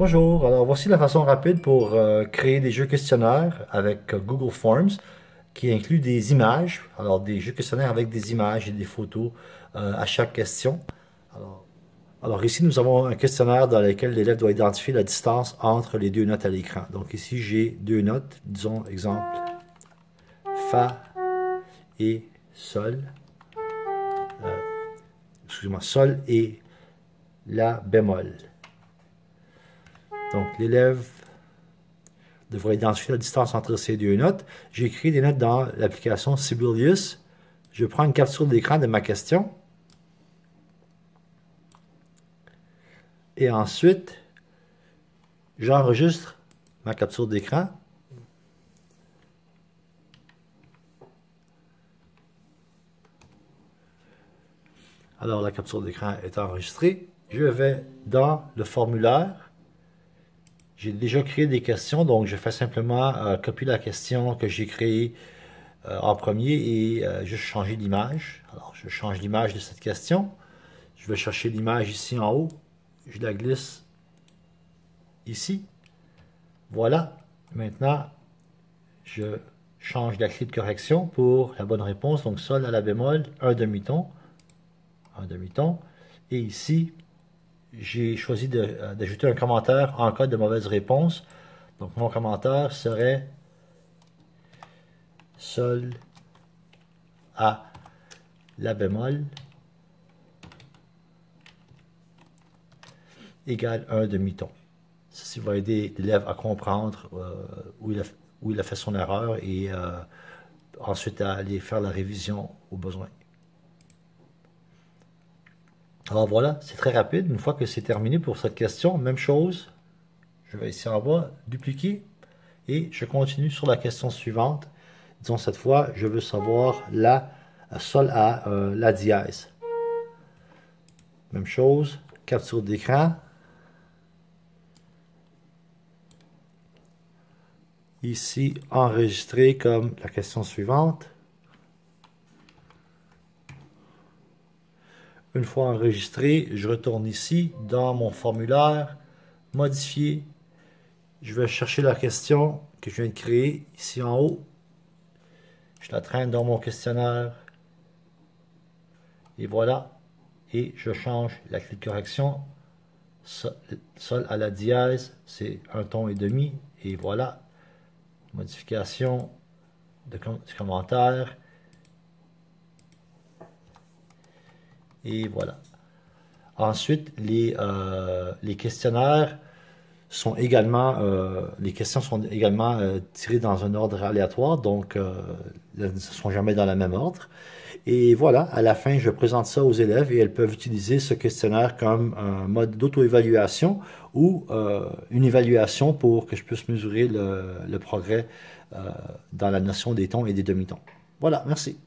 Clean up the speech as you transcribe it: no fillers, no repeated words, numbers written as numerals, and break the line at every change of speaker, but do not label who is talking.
Bonjour, alors voici la façon rapide pour créer des jeux questionnaires avec Google Forms qui inclut des images, alors des jeux questionnaires avec des images et des photos à chaque question. Alors ici nous avons un questionnaire dans lequel l'élève doit identifier la distance entre les deux notes à l'écran. Donc ici j'ai deux notes, disons exemple Fa et Sol, excusez-moi, Sol et La bémol. Donc, l'élève devrait identifier la distance entre ces deux notes. J'ai écrit des notes dans l'application Sibelius. Je prends une capture d'écran de ma question. Et ensuite, j'enregistre ma capture d'écran. Alors, la capture d'écran est enregistrée. Je vais dans le formulaire. J'ai déjà créé des questions, donc je fais simplement copier la question que j'ai créée en premier et juste changer l'image. Alors, je change l'image de cette question. Je vais chercher l'image ici en haut. Je la glisse ici. Voilà. Maintenant, je change la clé de correction pour la bonne réponse. Donc, Sol à La bémol, un demi-ton. Un demi-ton. Et ici, j'ai choisi d'ajouter un commentaire en cas de mauvaise réponse. Donc, mon commentaire serait Sol à La bémol égale un demi-ton. Ceci va aider l'élève à comprendre où il a fait son erreur et ensuite à aller faire la révision au besoin. Alors voilà, c'est très rapide. Une fois que c'est terminé pour cette question, même chose. Je vais ici en bas, dupliquer et je continue sur la question suivante. Disons cette fois, je veux savoir la Sol à La dièse. Même chose, capture d'écran. Ici, enregistré comme la question suivante. Une fois enregistré, je retourne ici dans mon formulaire, modifier. Je vais chercher la question que je viens de créer ici en haut. Je la traîne dans mon questionnaire. Et voilà. Et je change la clé de correction. Sol à La dièse, c'est un ton et demi. Et voilà. Modification du commentaire. Et voilà. Ensuite, les questionnaires sont également, les questions sont également tirées dans un ordre aléatoire, donc elles ne sont jamais dans le même ordre. Et voilà, à la fin, je présente ça aux élèves et elles peuvent utiliser ce questionnaire comme un mode d'auto-évaluation ou une évaluation pour que je puisse mesurer le progrès dans la notion des tons et des demi-tons. Voilà, merci.